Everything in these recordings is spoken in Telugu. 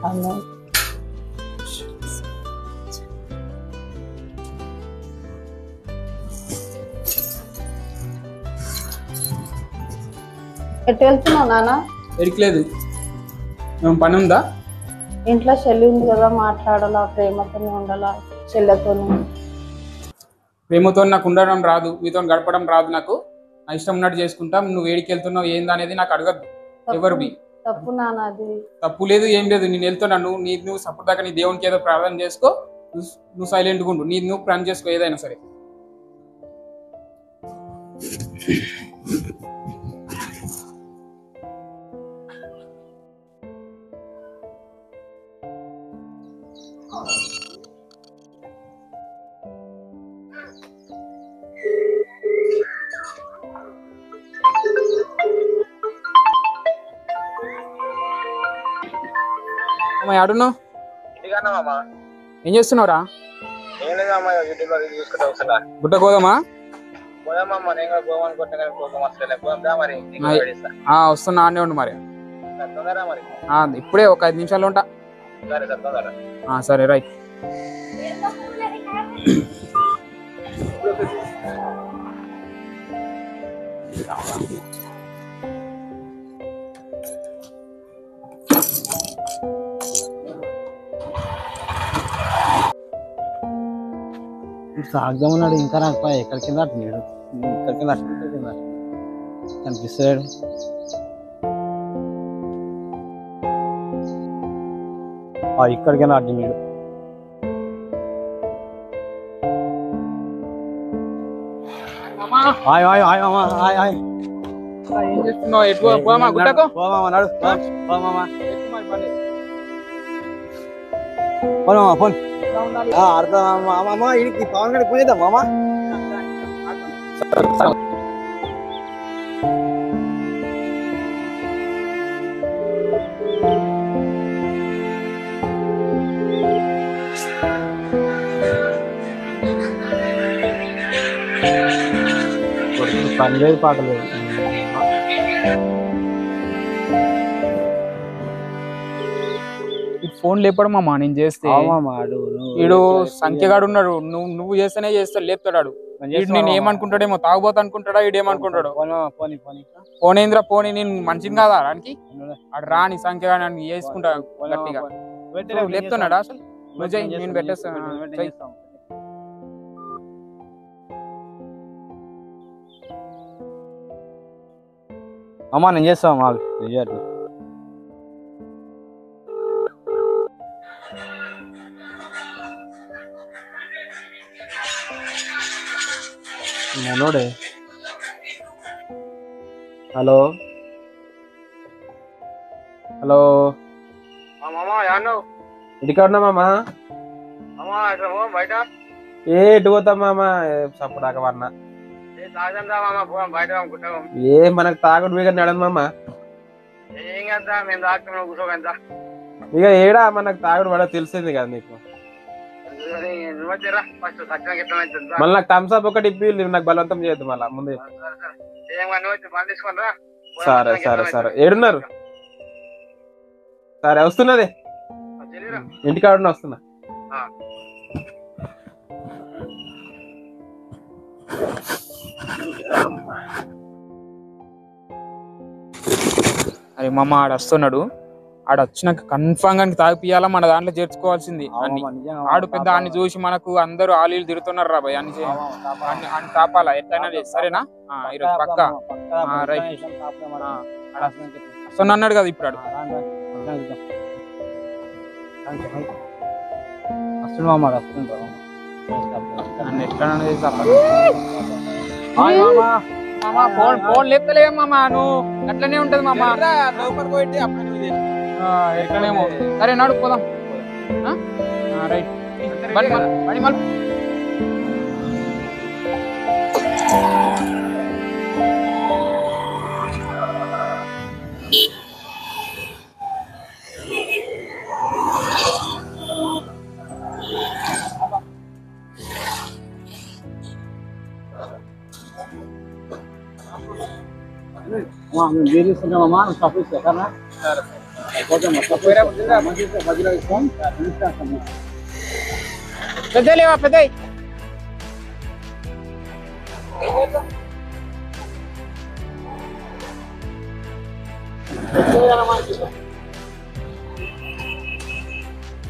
Amen. ఎటు వెళ్తున్నావు నాన్న? ఎడికలేదు, పని ఉందా? ఇంట్లో చెల్లి ఉంది కదా, మాట్లాడాలా, ప్రేమతోనే ఉండాలా చెల్లెతో. ప్రేమతో నాకు ఉండడం రాదు, మీతో గడపడం రాదు. నాకు నా ఇష్టం ఉన్నట్టు చేసుకుంటాం. నువ్వు ఏడికి వెళ్తున్నావు ఏందనేది నాకు అడగద్దు. ఎవరివి తప్పు నాన్న, అది తప్పు లేదు, ఏం లేదు. నేను వెళ్తున్నా, నువ్వు సపోర్ట్ దాకా నీ దేవునికి ఏదో ప్రార్థన చేసుకో. నువ్వు సైలెంట్గా ఉండు, నువ్వు ప్లాన్ చేసుకో ఏదైనా సరే. ఆడున్నావు? ఏం చేస్తున్నావురా? గుట్ట కోదమా? వస్తున్నా, ఆనే ఉండు మరి. ఇప్పుడే ఒక 5 నిమిషాలు ఉంటా. సరే రైట్. సాగుదామన్నాడు, ఇంకా నాకు ఎక్కడి కింద అట్టినాడు, ఇక్కడి కింద కింద కనిపిస్తాడు. ఇక్కడికైనా అట్టినాడు. ఏం చేస్తున్నావు? ఎటు పోమా గుట్టకు? పోమామన్నాడు. పోనమ్మా ఫోన్ అర్థం ఇంటికి పవన్ గడికి పోయేద్దాం మామా. పని లేదు, పాట లేదు. ఫోన్ లేపడు మామా, నేను చేస్తే. వీడు సంఖ్యగాడు ఉన్నాడు, నువ్వు చేస్తేనే చేస్తాడు, లేపుతాడు. నేను ఏమనుకుంటాడేమో, తాగుబోతా అనుకుంటాడా, వీడు ఏమనుకుంటాడు. ఫోన్ ఏంద్రా, ఫోన్ నేను మనిషిని కాదా రానికి? అడు రాని సంఖ్యగా నన్ను వేసుకుంటా గట్టిగా. లేపుతున్నాడా అసలు? నేను పెట్టేస్తాను. అమ్మా నేను చేస్తాను మాకు. మనోడే. హలో హలో ఇంటికాడున్నా మామా? ఎటు పోతాం మామా? సప్పుడాక వన్నా మనకు తాగుడు మీద నడదు మామా. ఇక ఏడా మనకు తాగుడు పడ తెలిసింది కదా నీకు. మళ్ళీ నాకు థమ్స్అప్ ఒకటి ఇప్పి, నాకు బలవంతం చేయొద్దు మళ్ళా ముందే. సరే సరే సరే, ఏడున్నారు? సరే వస్తున్నది, ఇంటికాడున్నా వస్తున్నా. అరే మామ ఆడు వస్తున్నాడు, ఆడు వచ్చినాక కన్ఫామ్ గా తాగిపియాలా, మన దాంట్లో చేర్చుకోవాల్సింది అన్ని. ఆడు పెద్ద అన్ని చూసి మనకు అందరూ ఆలీలు తిరుగుతున్నారు రా భయ్, అన్ని తాపాలా ఎట్లయినా. సరేనా? ఈరోజు పక్క రైట్. వస్తున్నా అన్నాడు కదా ఇప్పుడు ఆడు. ఫోన్ లేపుతలే మామా, నువ్వు అట్లనే ఉంటది మామా. ఎక్కడేమో. సరే నడు పోదాం. రైట్. బండి మళ్ళీ Mama, diri sana mama, tapi sekarang. పెద్ద లేవా పెద్ద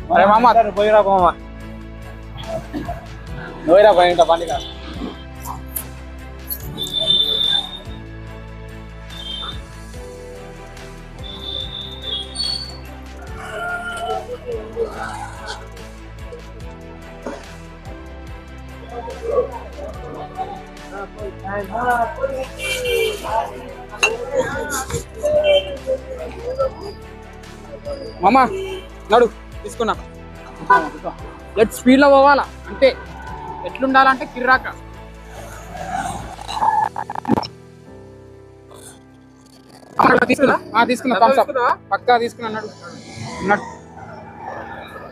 అరే మామ పోయిరా మామ పోయిరా పోయింట పండుగ మామ నడు తీసుకున్నా ఎట్ స్పీడ్ లో పోవాలా అంటే ఎట్లుండాలంటే కిర్రాక తీసుకున్నా పక్కా తీసుకున్నా అన్నాడు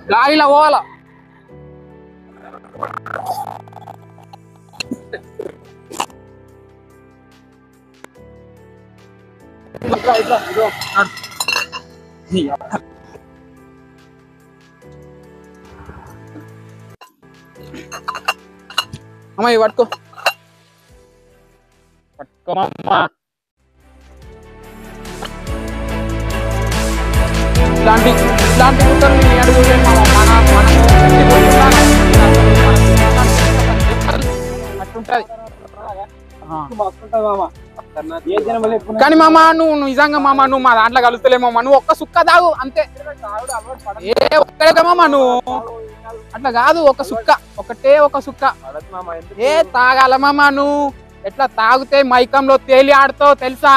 గాలిలో పోవాలా అమ్మా ఇవి పట్టుకో పట్టుకోమమ్మా ఇట్లాంటి కుక్కలు నేను అడుగులేను అట్లుంటది కానీ మామ నువ్వు నిజంగా మామ నువ్వు మా దాంట్లో కలుస్తలేమమ్మా నువ్వు ఒక్క సుక్క తాగు అంతే ఏ ఒక్కడే మామ నువ్వు అట్లా కాదు ఒక సుక్క ఒకటే ఒక సుక్క ఏ తాగాల మామ నువ్వు ఎట్లా తాగితే మైకంలో తేలి ఆడుతావు తెలుసా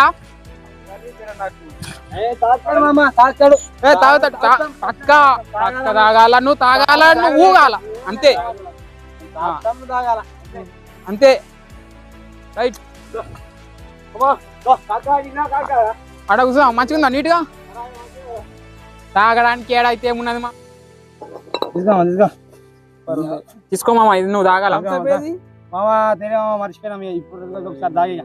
తాగుతాడు పక్క పక్క తాగాల నువ్వు తాగాల నువ్వు ఊగాల అంతే అంతే రైట్ అడ కూర్చో మంచిగా ఉందా నీట్గా తాగడానికి ఏడైతే ఏమున్నది మా తీసుకో మామ ఇది నువ్వు తాగాల మామ తెలియ మర్చిపోయినా ఇప్పుడు ఒకసారి తాగి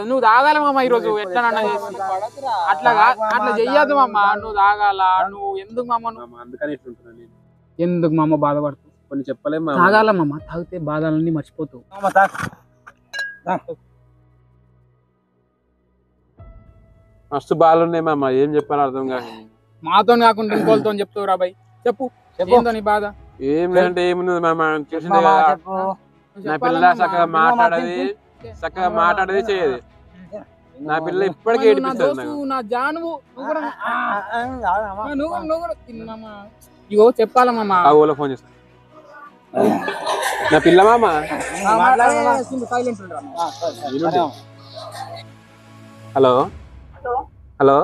నువ్వు తాగాల మామ ఈరోజు ఎట్లా చేసి అట్లా అట్లా చెయ్యదు మామ నువ్వు తాగాల నువ్వు ఎందుకు మామ అందుకని ఎందుకు మామ బాధపడుతూ కొన్ని చెప్పలేము తాగాల మామ తాగితే బాధలన్నీ మర్చిపోతావు మస్తు బాధలున్నాయి మామ ఏం చెప్పాలో అర్థం కాదు మాతో కాకుండా ఇంకోళ్ళతో చెప్తావు రా బాయ్ చెప్పు ఏందో నీ బాధ ఏం లేదంటే ఏమున్నది మామ చూసిందే కదా నా పిల్ల చక్కగా మాట్లాడేది చేయదు నా పిల్ల ఇప్పటికీ ఏడిపిస్తుంది నా జానువు ఇగో చెప్పాలా మామ ఊళ్ళో ఫోన్ చేస్తా నా పిల్ల మామ హలో హలో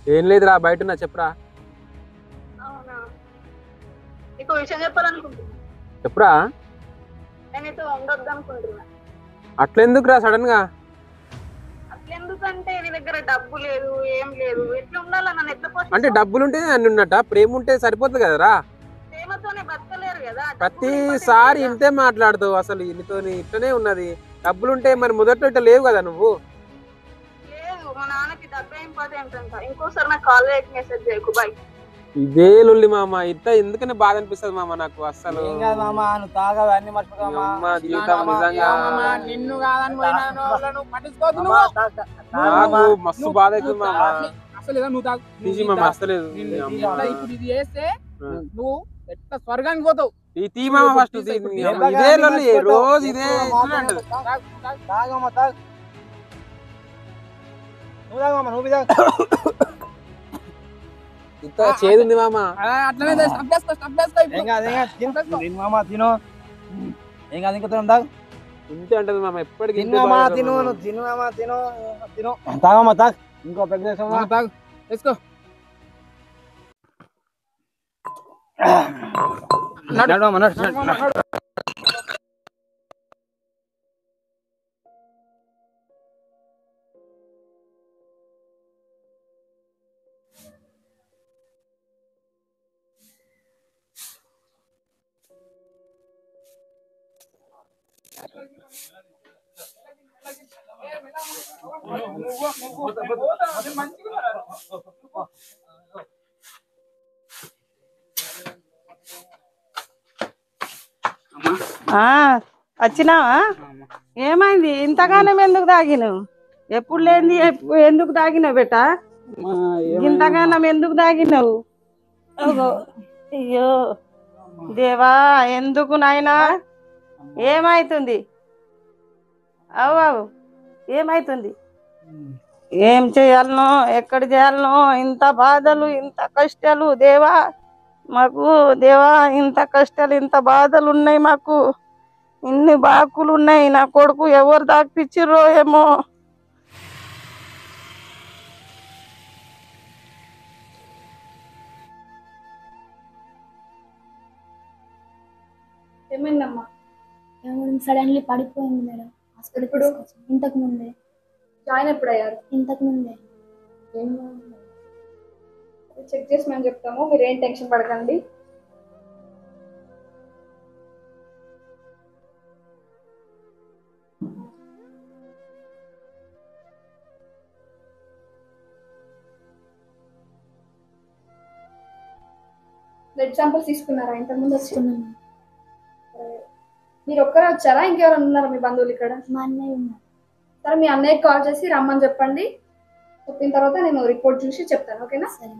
ఏం లేదురా బయట ఉన్నా చెప్పరా చెప్పురా అట్లెందుకు రా సడన్ గా అట్లెందుకంటే నీ దగ్గర డబ్బు లేదు ఏం లేదు ఎట్లా ఉండాలా నన్ను ఎట్లా అంటే డబ్బులుంటే అన్ని ఉన్నట్ట ప్రేమ ఉంటే సరిపోతుంది కదరా ప్రేమతోనే బతకలేరు కదా ప్రతిసారి ఇంతే మాట్లాడుతావు అసలు నీతో ఇట్లనే ఉన్నది డబ్బులుంటే మరి మొదట్లో ఇట్లా లేవు కదా నువ్వు లేదు మా నాన్నకి డబ్బే ఇంపార్టెంట్ అంట ఇంకోసారి నాకు కాల్ చేసి మెసేజ్ చేయకు బాయ్ ఇదే లొల్లి మామ ఇంత ఎందుకని బాధ అనిపిస్తుంది మామ నాకు అసలు నిన్ను కాదని నాకు మస్తు బాధ అవుతుంది మామ అసలు మామ అసలేదు ఇప్పుడు ఇది చేస్తే నువ్వు ఎట్లా స్వర్గానికి పోతావు ఈ మామ ఫస్ట్ ఇదే లొల్లి రోజు ఇదే అంటది ఇంత చేదుంది మామ అట్లనే తిను ఏం కాదు ఇంకా ఇంతే అంటది మామ ఎప్పటికీ తిను తాగమ్మా తాగ్ ఇంకో పెద్ద తాగు వేసుకో వచ్చినావా? ఏమైంది? ఇంతగానం ఎందుకు తాగినావు? ఎప్పుడు లేని ఎందుకు తాగినావు బెట? ఇంతగానం ఎందుకు తాగినావు? అయ్యో దేవా, ఎందుకు నాయనా? ఏమైతుంది? అవు అవు ఏమైతుంది? ఏం చేయాలనో, ఎక్కడ చేయాలనో? ఇంత బాధలు, ఇంత కష్టాలు దేవా మాకు. దేవా, ఇంత కష్టాలు, ఇంత బాధలు ఉన్నాయి మాకు. ఇన్ని బాకులు ఉన్నాయి. నా కొడుకు ఎవరు దాక్పిచ్చిర్రో ఏమో. ఏమైందమ్మా? సడన్లీ పడిపోయింది మేడం. హాస్పిటల్ ఇంతకు ముందే. జాయిన్ ఎప్పుడు అయ్యారు? ఇంతకు ముందే. చెక్ చేసి మేము చెప్తాము, మీరు ఏం టెన్షన్ పడకండి. బ్లడ్ శాంపిల్స్ తీసుకున్నారా ఇంతకుముందు? తీసుకున్నాను. మీరు ఒక్కరే వచ్చారా? ఇంకెవరైనా ఉన్నారా మీ బంధువులు ఇక్కడ? మా అన్నయ్య ఉన్నారు. సరే, మీ అన్నయ్యకి కాల్ చేసి రమ్మని చెప్పండి. చెప్పిన తర్వాత నేను రిపోర్ట్ చూసి చెప్తాను, ఓకేనా? సరే.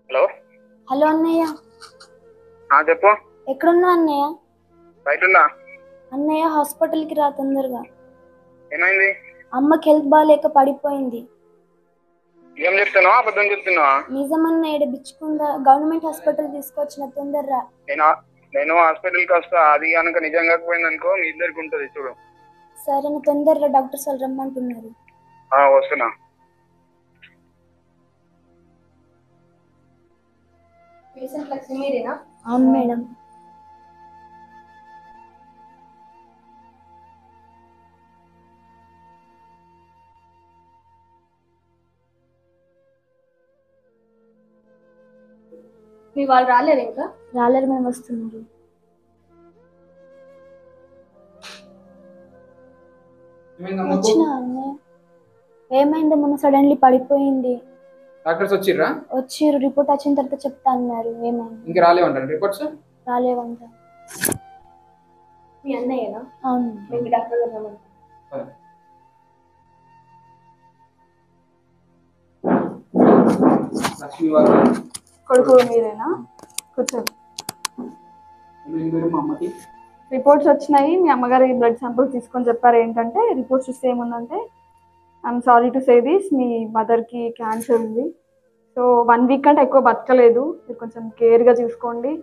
హలో హలో అన్నయ్య. చెప్పు. ఎక్కడున్నా అన్నయ్య? బయట ఉన్నా. అన్నయ్య హాస్పిటల్కి రా తొందరగా. ఏమైంది? అమ్మకి హెల్త్ బాగాలేక పడిపోయింది. ఏం చెప్తున్నావా? అబద్ధం చెప్తున్నావా? నిజమన్న ఏడబిచ్చుకుందా? గవర్నమెంట్ హాస్పిటల్ తీసుకొచ్చిన, తొందరరా. నేను హాస్పిటల్కి వస్తా. అది కనుక నిజం కాకపోయింది అనుకో, మీ ఇద్దరికి ఉంటుంది చూడు. సరే, తొందరగా డాక్టర్స్ వాళ్ళు రమ్మంటున్నారు. వస్తున్నా. పేషెంట్ లక్ష్మి మీరేనా? అవును మేడం. మీ వాళ్ళు రాలేరు ఇంకా? రాలేరు మేము వస్తున్నారు. వచ్చిన అన్నయ్య ఏమైందో? మొన్న సడన్లీ పడిపోయింది. డాక్టర్స్ వచ్చిర్రా? వచ్చిర్రు. రిపోర్ట్ వచ్చిన తర్వాత చెప్తా అన్నారు. ఏమైంది? ఇంకా రాలేవంటారు రిపోర్ట్స్? రాలేవంట. మీ అన్నయ్యనా? అవును. మేము డాక్టర్ గారు రమ్మంటాం. లక్ష్మి వాళ్ళు కొడుకు మీరేనా? కూర్చోండి. మా అమ్మకి రిపోర్ట్స్ వచ్చినాయి. మీ అమ్మగారి బ్లడ్ శాంపుల్స్ తీసుకొని చెప్పారు. ఏంటంటే రిపోర్ట్స్ చూస్తే ఏముందంటే, I'm sorry to say this, మీ మదర్కి క్యాన్సర్ ఉంది. సో 1 వీక్ కంటే ఎక్కువ బతకలేదు. మీరు కొంచెం కేర్గా చూసుకోండి.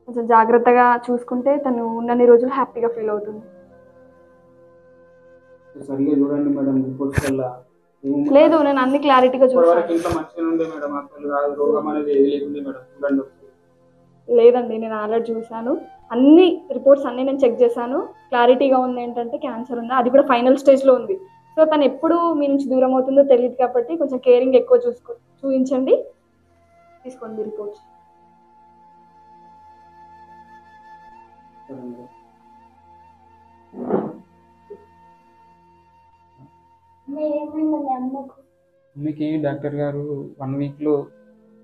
కొంచెం జాగ్రత్తగా చూసుకుంటే తను ఉన్నన్ని రోజులు హ్యాపీగా ఫీల్ అవుతుంది. సరిగా చూడండి మేడం రిపోర్ట్స్ వల్ల. లేదు, నేను అన్ని క్లారిటీగా చూసాను. ఇంట్లో మంచిగా ఉండే మేడం, అసలు రోగం అనేది ఏది లేకుండే మేడం. చూడండి. లేదండి, నేను ఆల్రెడీ చూశాను. అన్ని రిపోర్ట్స్ అన్ని నేను చెక్ చేశాను. క్లారిటీగా ఉంది ఏంటంటే క్యాన్సర్ ఉంది. అది కూడా ఫైనల్ స్టేజ్లో ఉంది. సో తను ఎప్పుడు మీ నుంచి దూరం అవుతుందో తెలియదు కాబట్టి కొంచెం కేరింగ్ ఎక్కువ చూపించండి. తీసుకోండి రిపోర్ట్స్. మమ్మీకి డాక్టర్ గారు 1 వీక్లో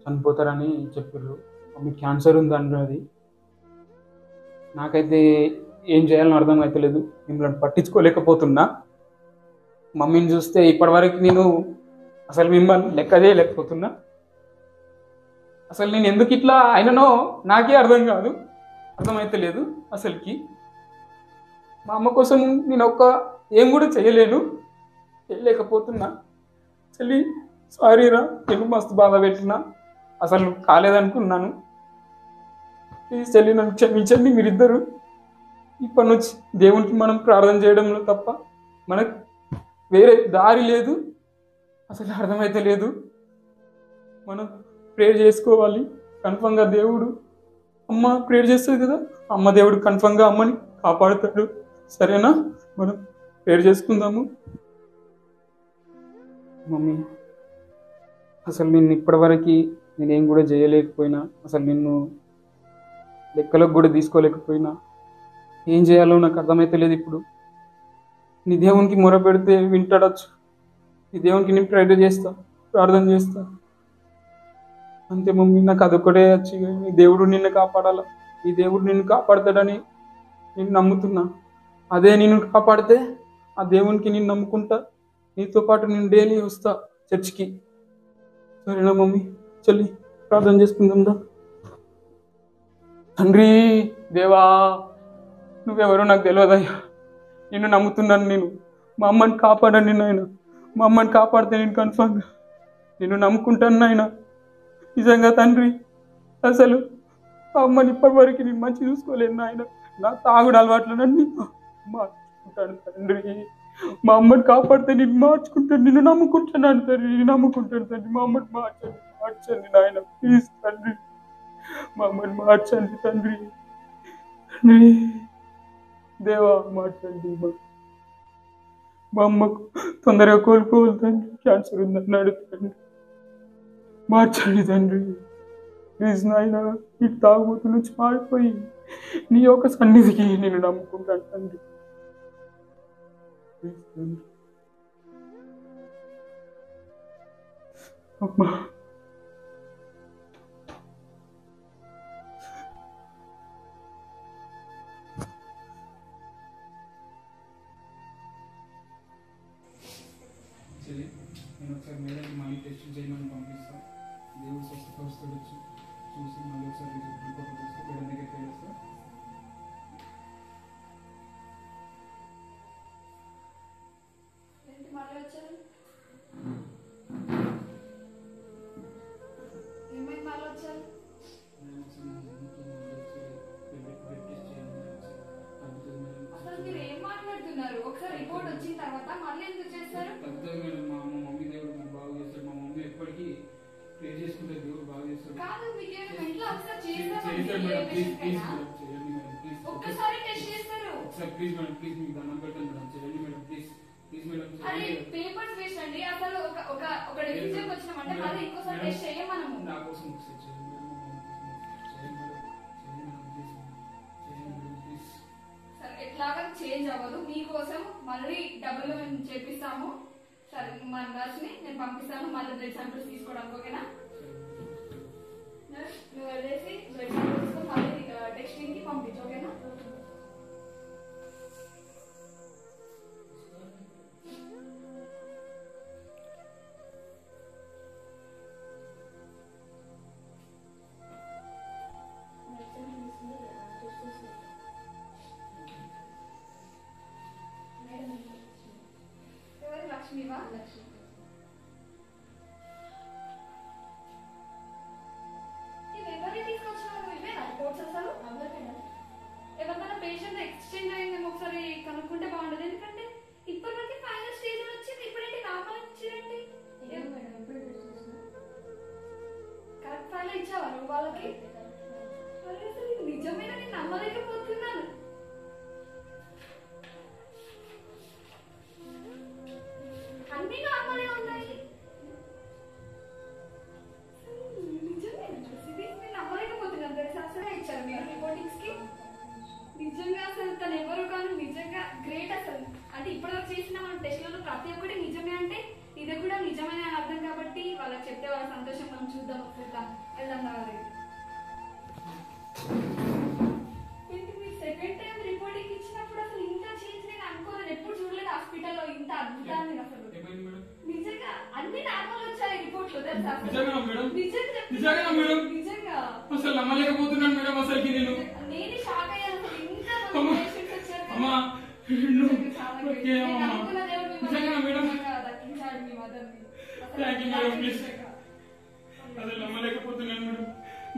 చనిపోతారని చెప్పారు. మమ్మీకి క్యాన్సర్ ఉంది అన్నది. నాకైతే ఏం చేయాలని అర్థం అవుతలేదు. మిమ్మల్ని పట్టించుకోలేకపోతున్నా. మమ్మీని చూస్తే ఇప్పటివరకు నేను అసలు మిమ్మల్ని లెక్క చేయలేకపోతున్నా. అసలు నేను ఎందుకు ఇట్లా అయిననో నాకే అర్థం కాదు, అర్థమైతలేదు అసలుకి. మా అమ్మ కోసం నేను ఏం కూడా చేయలేకపోతున్నా. చెల్లి సారీరా, నేను మస్తు బాధ పెట్టినా. అసలు కాలేదనుకున్నాను. ప్లీజ్ చెల్లి, నన్ను క్షమించండి మీరిద్దరు. ఇప్పటి నుంచి దేవునికి మనం ప్రార్థన చేయడంలో తప్ప మనకు వేరే దారి లేదు. అసలు అర్థమైతే లేదు. మనం ప్రేయర్ చేసుకోవాలి కన్ఫర్మ్గా. దేవుడు అమ్మ ప్రేయర్ చేస్తుంది కదా, అమ్మ దేవుడు కన్ఫర్మ్గా అమ్మని కాపాడుతాడు. సరేనా? మనం ప్రేయర్ చేసుకుందాము. మమ్మీ అసలు నిన్ను ఇప్పటివరకు నేనేం కూడా చేయలేకపోయినా, అసలు నిన్ను లెక్కలకు కూడా తీసుకోలేకపోయినా, ఏం చేయాలో నాకు అర్థమైతలేదు. ఇప్పుడు నీ దేవునికి మొర పెడితే వింటాడచ్చు, నీ దేవునికి నేను ప్రేయర్ చేస్తా, ప్రార్థన చేస్తా అంతే మమ్మీ. నాకు అదొక్కటే వచ్చి, నీ దేవుడు నిన్ను కాపాడాల, ఈ దేవుడు నిన్ను కాపాడతాడని నేను నమ్ముతున్నా. అదే నిన్ను కాపాడితే ఆ దేవునికి నేను నమ్ముకుంటా, నీతో పాటు నేను డైలీ వస్తా చర్చికి. సరేనా మమ్మీ? చెల్లి ప్రార్థన చేసుకుందాందా? తండ్రి దేవా, నువ్వెవరో నాకు తెలియదయ్యా, నిన్ను నమ్ముతున్నాను. నేను మా అమ్మని కాపాడండి నాయన, మా అమ్మని కాపాడితే నేను కన్ఫర్మ్గా నిన్ను నమ్ముకుంటాను నాయన. నిజంగా తండ్రి, అసలు మా అమ్మని ఇప్పటివరకు నేను మంచి చూసుకోలేను నాయన. నా తాగుడు అలవాట్లనన్నీ మార్చుకుంటాను తండ్రి. మా అమ్మని కాపాడితే నేను మార్చుకుంటాను, నిన్ను నమ్ముకుంటున్నాను తండ్రి, నేను నమ్ముకుంటాను తండ్రి. మా అమ్మని మార్చండి నాయన, ప్లీజ్ తండ్రి, మా అమ్మని మార్చండి తండ్రి. తండ్రి దేవా మార్చండి. మా అమ్మకు తొందరగా కోలుకోవాలి తండ్రి, క్యాన్సర్ ఉందన్నాడు తండ్రి, మార్చండి తండ్రి ప్లీజ్ నాయన. ఈ తాగుబోతు నుంచి మారిపోయి నీ యొక్క సన్నిధికి నేను నమ్ముకుంటాను తండ్రి. అమ్మా నేను ఒకసారి మేడం మనీ టెస్ట్ చేయమని పంపిస్తాను. దేవుడు స్వస్థత వస్తాడు చూసి మళ్ళీ ఒకసారి రిపోర్ట్ వస్తే మేడం దగ్గరికి వెళ్ళొస్తా. ఒకసారి రిపోర్ట్ వచ్చిన తర్వాత మళ్ళీ ఎందుకు చేస్తారు? మా మమ్మీ దేవుడు బాగా చేస్తాడు, మా మమ్మీ ఎప్పటికీ ప్రే చేసుకుంటే దేవుడు బాగా చేస్తాడు. కాదు, మీకేమైనా ఇంట్లో ఒకసారి చేస్తారా? ఒక్కసారి టెస్ట్ చేస్తారు. ఒకసారి ప్లీజ్ మేడం, ప్లీజ్ మీకు దండం పెట్టండి మేడం, చేయండి మేడం, ప్లీజ్ ప్లీజ్ మేడం. అరే పేపర్స్ వేస్ట్ అండి. అసలు ఒక డెసిషన్ వచ్చినామంటే మళ్ళీ ఇంకోసారి టెస్ట్ చేయం మనము. నా కోసం ఒకసారి చేయండి మేడం, చేయండి మేడం, చేయండి మేడం, ప్లీజ్ చేయండి మేడం, ప్లీజ్. సరే ఎట్లాగా చేంజ్ అవ్వదు, మీకోసం మళ్ళీ డబ్బులు మేము చేపిస్తాము. సరే మా నర్స్ని నేను పంపిస్తాను మళ్ళీ బ్లడ్ శాంపిల్స్ తీసుకోవడానికి, ఓకేనా? నువ్వు వెళ్ళేసి బ్లడ్ శాంపిల్స్ తీసుకొని మళ్ళీ టెస్టింగ్కి పంపించు, ఓకేనా? లక్ష్మీవా? ఎవరిని తీసుకొచ్చినారు? ఇవేనా రిపోర్ట్స్? అసలు ఎవరికైనా పేషెంట్ ఎక్స్చేంజ్ అయిందేమో ఒకసారి కనుక్కుంటే బాగుండదు. ఎందుకంటే ఇప్పటివరకు ఫైనల్ స్టేజ్ వచ్చింది, ఇప్పుడేంటి నార్మల్ ఇచ్చారండి? కరెక్ట్ ఫైల్ ఇచ్చావా నువ్వు వాళ్ళకి? అసలు నిజమైన నేను నమ్మలేకపోతున్నాను. అన్ని నార్మలే ఉన్నాయి. నిజంగా నేను నమ్మలేకపోతున్నాను తెలుసా. అసలు ఇచ్చారు మీరు రిపోర్టింగ్స్ కి. నిజంగా అసలు తను ఎవరు కానీ నిజంగా గ్రేట్ అసలు. అంటే ఇప్పటివరకు చేసిన మన టెస్ట్లలో ప్రతి ఒక్కటి నిజమే అంటే ఇది కూడా నిజమైన అర్థం. కాబట్టి వాళ్ళకి చెప్తే వాళ్ళ సంతోషం మనం చూద్దాం. చూద్దాం వెళ్దాం కావాలి. సెకండ్ టైం రిపోర్టింగ్ ఇచ్చినప్పుడు అసలు ఇంత చేంజ్ నేను అనుకోలేదు, ఎప్పుడు చూడలేదు హాస్పిటల్లో ఇంత అద్భుతాన్ని. అసలు నిజంగా అన్ని నార్మల్ వచ్చాయి రిపోర్ట్లు తెలుసా. నిజంగా అసలు నమ్మలేకపోతున్నాను మేడం. అసలు నేను షాక్ అయ్యాను. అసలు ఇంత మంది పేషెంట్స్ వచ్చారు. దక్కించాడు మీ మదర్ని. అసలు నమ్మలేకపోతున్నాను మేడం.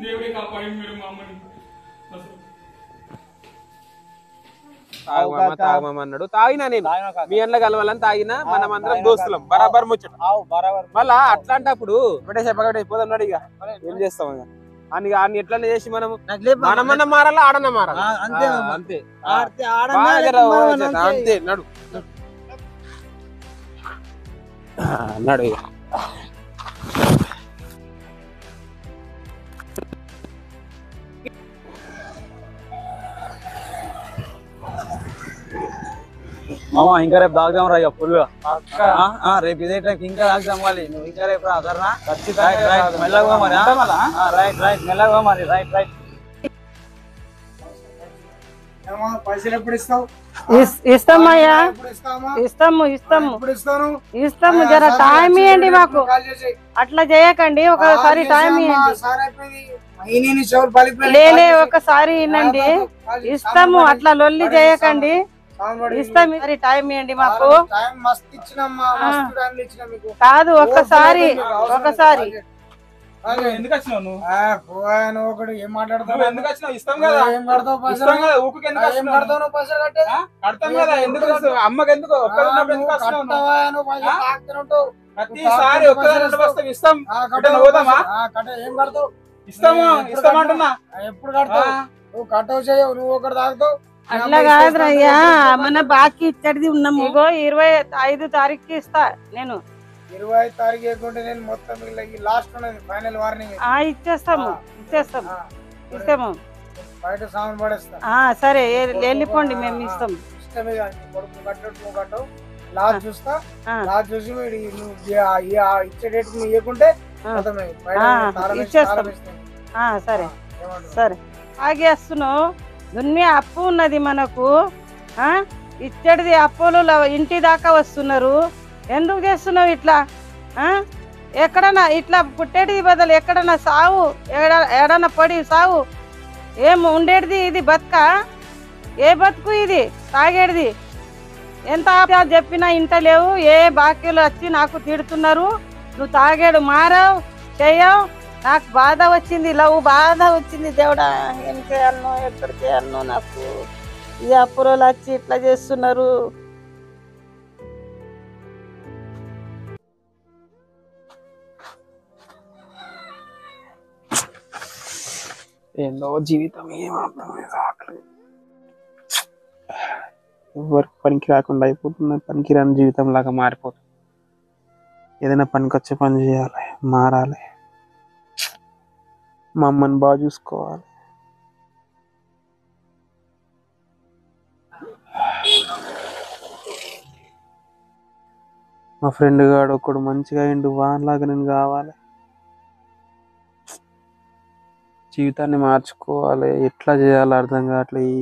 దేవుడే కాపాడింది మేడం మా అమ్మని. అసలు తాగమా అన్నాడు, తాగినా నేను మీ అండ్ల కలవాలని తాగినా, మనం అందరం దోస్తులం బరాబర్ ముచ్చట. మళ్ళా అట్లాంటప్పుడు ఒకటే చెప్పగట్టే పోదన్నాడు. ఇక ఏం చేస్తాం? ఇక అన్ని ఎట్లా చేసి మనమన్నా మారాలా, ఆడన్నా మారాలా, అంతే అంతే నడు అన్నాడు. ఇక మామ ఇంకా రేపు తాగుదాం రా ఇక ఫుల్ రేపు ఇదే టైం ఇంకా తాగుదాం మళ్ళీ నువ్వు ఇంకా రేపు రా అదర్నా మెల్లగా మరి రైట్ మెల్లగా మరి రైట్ పైసలు ఎప్పుడు ఇస్తావు? ఇస్తామయ్యా, ఇస్తాము జర టైం ఇవ్వండి మాకు, అట్లా చేయకండి, ఒకసారి టైం ఇవ్వండి. లేలే ఒకసారి వినండి, ఇస్తాము, అట్లా లొల్లి చేయకండి, ఇస్తాం, టైం ఇవ్వండి మాకు. కాదు ఒకసారి ఎందుకు వచ్చినావు నువ్వు? ఒకడు ఏం మాట్లాడతావు? ఎందుకు వచ్చినావు? ఇస్తాం కదా, ఏం కడతావు పైసలు? ఇస్తాం కదా, ఊపుకి ఎందుకు వచ్చినావు? కడతావు నువ్వు పైసలు కట్టే? కడతాం కదా, ఎందుకు వస్తావు? అమ్మకి ఎందుకు ఒక్కడున్నప్పుడు ఎందుకు వచ్చినావు నువ్వు? కడతావా? నువ్వు పైసలు తాగుతూనే ఉంటావు. ప్రతిసారి ఒక్కదాని వస్తాం, ఇస్తాం. పోదామా? ఏం కడతావు? ఇస్తామంటున్నా. ఎప్పుడు కడతావు? నువ్వు కట్టవు చేయవు, నువ్వు ఒకటి తాగుతావు. అట్లా కాదురయ్యా, మన బాకీ ఇచ్చడిది ఉన్నాము. ఇగో 25 తారీఖుకి ఇస్తా నేను. 25 తారీఖు వేసుకుంటే నేను మొత్తం లాస్ట్ ఉన్నది ఫైనల్ వార్నింగ్. ఇచ్చేస్తాము ఇస్తాము బయట సామాన్ పడేస్తా. సరే వెళ్ళిపోండి, మేము ఇస్తాం. ఇష్టమే కానీ కొడుకు కట్టడు, నువ్వు కట్టవు. లాస్ట్ చూస్తా, లాస్ట్ చూసి నువ్వు ఇచ్చే డేట్ నువ్వు ఇవ్వకుంటే ఇచ్చేస్తాం. సరే సరే ఆగేస్తున్నావు. దున్యా అప్పు ఉన్నది మనకు, ఇచ్చడిది అప్పులు ఇంటి దాకా వస్తున్నారు. ఎందుకు చేస్తున్నావు ఇట్లా? ఎక్కడన్నా ఇట్లా పుట్టేటిది బదులు ఎక్కడన్నా సావు, ఎక్కడన్నా పడి సావు. ఏం ఉండేటిది ఇది బతుక? ఏ బతుకు ఇది? తాగేటిది ఎంత చెప్పినా ఇంట లేవు. ఏ బాకీలు వచ్చి నాకు తిడుతున్నారు, నువ్వు తాగేడు మారావు చెయ్యవు. నాకు బాధ వచ్చింది, బాధ వచ్చింది. దేవుడా ఏం చేయాలనో ఎక్కడ చేయాలనో, నాకు ఈ అప్పురోలు వచ్చి ఇట్లా చేస్తున్నారు. ఏందో జీవితం, ఏం అర్థం కావట్లేదు. ఎవరికి పనికి రాకుండా అయిపోతుంది, పనికి రాని జీవితం లాగా మారిపోతుంది. ఏదైనా పనికి వచ్చే పని చేయాలి, మారాలి, మా అమ్మని బాగా చూసుకోవాలి. మా ఫ్రెండ్ గాడు ఒకడు మంచిగా అయిండు, వాన్లాగా నేను కావాలి. జీవితాన్ని మార్చుకోవాలి, ఎట్లా చేయాలో అర్థం కావట్లే. ఈ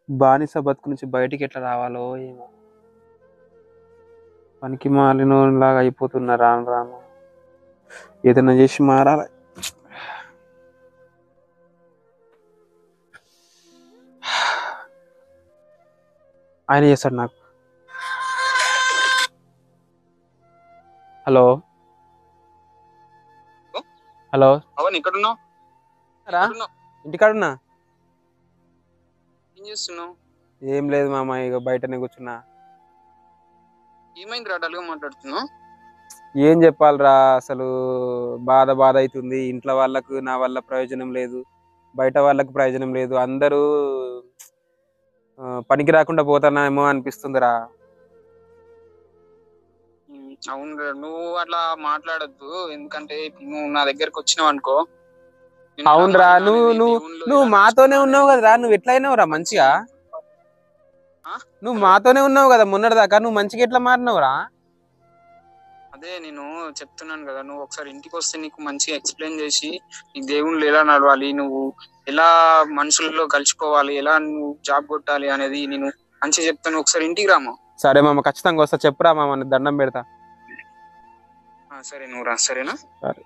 బానిస బతుకు నుంచి బయటికి ఎట్లా రావాలో ఏమో. పనికి మాలినలాగా అయిపోతున్నా రాను రాను. ఏదైనా చేసి మారాలి. ఆయన చేస్తాడు నాకు. హలో హలో, ఎక్కడున్నావు? ఇంటికాడున్నా. ఏం చేస్తున్నావు? ఏం లేదు మామ, ఇక బయటనే కూర్చున్నా. ఏమైందిరా డల్గా మాట్లాడుతున్నావు? ఏం చెప్పాలరా, అసలు బాధ అవుతుంది. ఇంట్లో వాళ్ళకు నా వల్ల ప్రయోజనం లేదు, బయట వాళ్ళకు ప్రయోజనం లేదు. అందరూ పనికి రాకుండా పోతానేమో అనిపిస్తుందిరా. అవును, నువ్వు అట్లా మాట్లాడద్దు. ఎందుకంటే నువ్వు నా దగ్గరకు వచ్చినావు అనుకో. అవునరా, నువ్వు మాతోనే ఉన్నావు కదరా. నువ్వు ఎట్లా అయినావురా మంచిగా? నువ్వు మాతోనే ఉన్నావు కదా మొన్నటిదాకా, నువ్వు మంచిగా ఎట్లా మారినావురా? అదే నేను చెప్తున్నాను కదా, నువ్వు ఒకసారి ఇంటికి వస్తే నీకు మంచిగా ఎక్స్ప్లెయిన్ చేసి, నీకు దేవుళ్ళు ఎలా నడవాలి, నువ్వు ఎలా మనుషుల్లో కలిసిపోవాలి, ఎలా నువ్వు జాబ్ కొట్టాలి అనేది నేను మంచిగా చెప్తాను. ఒకసారి ఇంటికి రామా. సరే మామ, ఖచ్చితంగా వస్తా. చెప్పురా మామ, దండం పెడతా. సరే నువ్వు రా, సరేనా? సరే.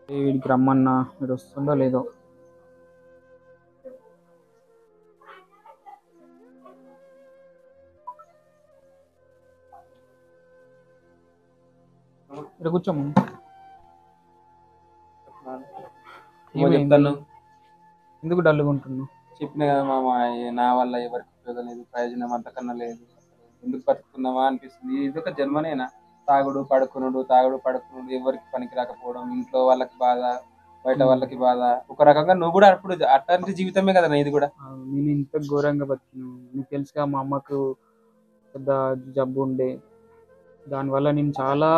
వీడికి రమ్మన్నా వీడు వస్తుందో లేదో. ఇక్కడ కూర్చోము. ఎందుకు డల్గా ఉంటున్నావు? చెప్పిన కదా మామ, నా వల్ల ఎవరికి ఉపయోగం లేదు, ప్రయోజనం అంతకన్నా లేదు. ఎందుకు బతుకుతున్నావా అనిపిస్తుంది. ఇది ఒక జన్మనేనా? తాగుడు పడుకునుడు ఎవరికి పనికి రాకపోవడం, ఇంట్లో వాళ్ళకి బాధ, బయట వాళ్ళకి బాధ. ఒక రకంగా నువ్వు కూడా అప్పుడు అట్లాంటి జీవితమే కదా ఇది కూడా. నేను ఇంత ఘోరంగా బతికినాను. నీకు తెలుసుగా, మా అమ్మకు పెద్ద జబ్బు ఉండే. దానివల్ల నేను చాలా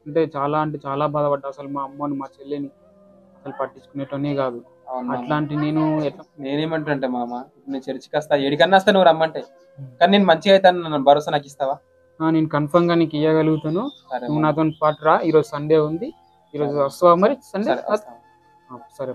అంటే చాలా బాధపడ్డా. అసలు మా అమ్మని మా చెల్లిని అసలు పట్టించుకునేటోనే కాదు. అట్లాంటి నేనేమంటుంటే మామ, నేను చర్చికి వస్తా, ఏడికన్నా వస్తా నువ్వు రమ్మంటే, కానీ నేను మంచిగా అవుతాను, నన్ను భరోసా నాకు ఇస్తావా? నేను కన్ఫర్మ్ గా నీకు ఇవ్వగలుగుతాను. నువ్వు నాతో పాటు రా. ఈరోజు సండే ఉంది, ఈరోజు వస్తావా మరి? సండే సరే.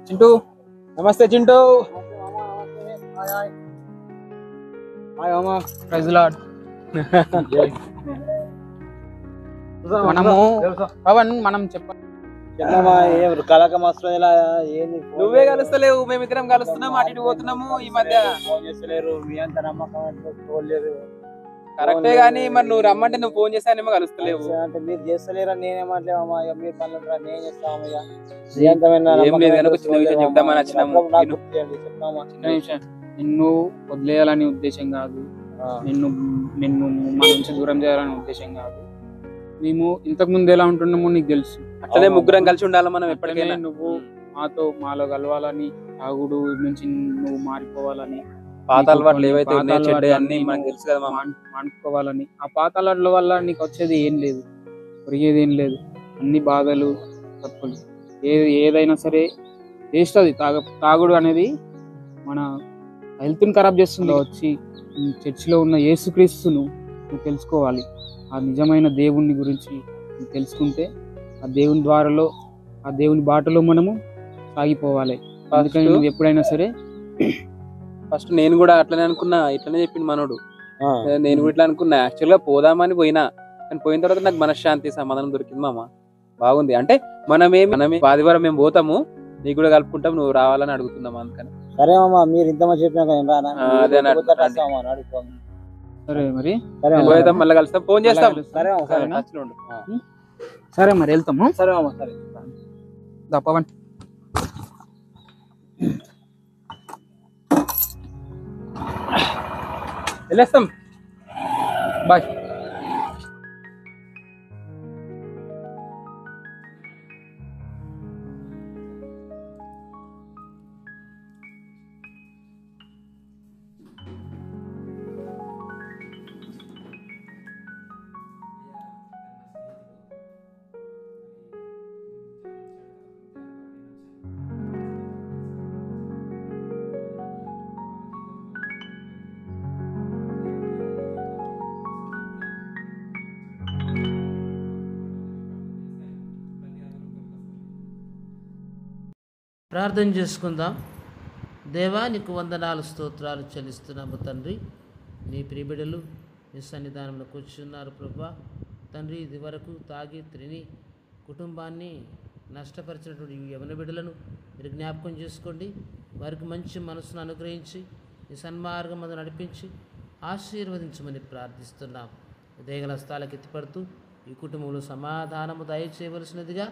చింటూ, నమస్తే చింటూ. Praise lord. మనం చెప్పాలి, నువ్వే కలుస్తలేవు, మేమిద్దరం కలుస్తున్నాం, అటు ఇటు పోతున్నాము ఈ మధ్య. కరెక్టే గానీ మరి నువ్వు రమ్మంటే నువ్వు ఫోన్ చేస్తానేమో కలుస్తలేవు. అంటే మీరు చేస్తలేరా? నేనేమట్లేమమ్మా, మీరు పనులు నేను చేస్తామయ్యా. చెప్దామని వచ్చినాము. నిన్ను వదిలేయాలని ఉద్దేశం కాదు, నిన్ను మన నుంచి దూరం చేయాలని ఉద్దేశం కాదు. మేము ఇంతకు ముందు ఎలా ఉంటున్నామో నీకు తెలుసు. అట్లనే ముగ్గురం కలిసి ఉండాలి మనం ఎప్పటికైనా. నువ్వు మాలో కలవాలని, తాగుడు నుంచి నువ్వు మారిపోవాలని, పాత అలవాట్లు ఏవైతే ఉన్నాయో చెడ్డ అన్ని మనకు తెలుసు కదా, మానుకోవాలని. ఆ పాత అలవాట్ల వల్ల నీకు వచ్చేది ఏం లేదు, ఒరిగేది ఏం లేదు. అన్ని బాధలు, తప్పులు, ఏదైనా సరే చేస్తుంది. తాగుడు అనేది మన హెల్త్ని ఖరాబ్ చేస్తుంది. వచ్చి చర్చిలో ఉన్న యేసుక్రీస్తును నువ్వు తెలుసుకోవాలి. ఆ నిజమైన దేవుని గురించి నువ్వు తెలుసుకుంటే ఆ దేవుని ద్వారాలో, ఆ దేవుని బాటలో మనము సాగిపోవాలి. అందుకని నువ్వు ఎప్పుడైనా సరే ఫస్ట్ నేను కూడా అట్లనే అనుకున్నా, ఇట్లనే చెప్పింది మనోడు. నేను కూడా ఇట్లా అనుకున్నా, యాక్చువల్ గా పోదామని పోయినా, కానీ పోయిన తర్వాత నాకు మనశ్శాంతి, సమాధానం దొరికింది మామ. బాగుంది. అంటే మనమే ఆదివారం మేము పోతాము, నీకు కూడా కలుపుకుంటాం, నువ్వు రావాలని అడుగుతున్నాం. అందుకని సరే మామ, మీరు ఇంత మంది చెప్పినాక సరే మరి పోయేద్దాం, మళ్ళీ కలుస్తాం, ఫోన్ చేస్తాం. సరే మరి వెళ్తాము. సరే మామ, సరే పవన్. వెళ్ళేస్తాం, బాయ్. ప్రార్థన చేసుకుందాం. దేవా, నీకు వందనాలు, స్తోత్రాలు చెల్లిస్తున్నాము తండ్రి. నీ ప్రియబిడ్డలు నీ సన్నిధానంలో కూర్చున్నారు ప్రభా. తండ్రి, ఇది వరకు తాగి తిని కుటుంబాన్ని నష్టపరిచినటువంటి ఈ యవన బిడ్డలను మీరు జ్ఞాపకం చేసుకోండి. వారికి మంచి మనసును అనుగ్రహించి ఈ సన్మార్గం మందు నడిపించి ఆశీర్వదించమని ప్రార్థిస్తున్నాం. ఉదయగల స్థాలకు ఎత్తిపడుతూ ఈ కుటుంబంలో సమాధానము దయచేయవలసినదిగా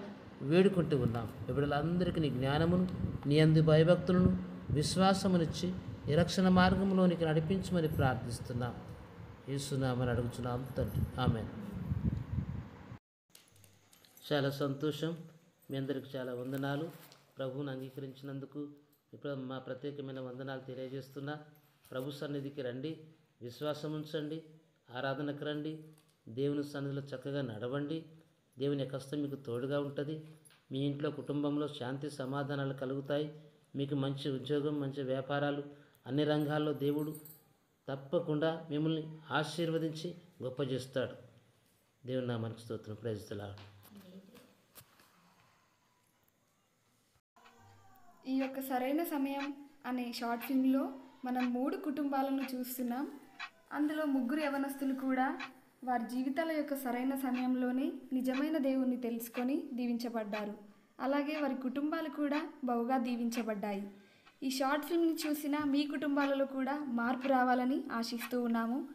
వేడుకుంటూ ఉన్నాం. బిడ్డలందరికీ నీ జ్ఞానమును, నీ అందు భయభక్తులను, విశ్వాసమునిచ్చి ఈ రక్షణ మార్గంలోనికి నడిపించమని ప్రార్థిస్తున్నాం. యేసునామని అడుగుతున్నాం తండ్రి, ఆమేన్. చాలా సంతోషం. మీ అందరికి చాలా వందనాలు. ప్రభువుని అంగీకరించినందుకు ఇప్పుడు మా ప్రత్యేకమైన వందనాలు తెలియజేస్తున్నా. ప్రభు సన్నిధికి రండి, విశ్వాసం ఉంచండి, ఆరాధనకు రండి, దేవుని సన్నిధిలో చక్కగా నడవండి. దేవుని యొక్క హస్తం మీకు తోడుగా ఉంటుంది. మీ ఇంట్లో కుటుంబంలో శాంతి సమాధానాలు కలుగుతాయి. మీకు మంచి ఉద్యోగం, మంచి వ్యాపారాలు, అన్ని రంగాల్లో దేవుడు తప్పకుండా మిమ్మల్ని ఆశీర్వదించి గొప్ప చేస్తాడు. దేవుని నామానికి స్తోత్రం. Praise the Lord. ఈ యొక్క సరైన సమయం అనే షార్ట్ ఫిల్మ్లో మనం 3 కుటుంబాలను చూస్తున్నాం. అందులో 3 యవనస్తులు కూడా వారి జీవితాల యొక్క సరైన సమయంలోనే నిజమైన దేవుణ్ణి తెలుసుకొని దీవించబడ్డారు. అలాగే వారి కుటుంబాలు కూడా బహుగా దీవించబడ్డాయి. ఈ షార్ట్ ఫిల్మ్ని చూసిన మీ కుటుంబాలలో కూడా మార్పు రావాలని ఆశిస్తూ ఉన్నాము.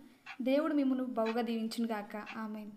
దేవుడు మిమ్మల్ని బహుగా దీవించును గాక. ఆమేన్.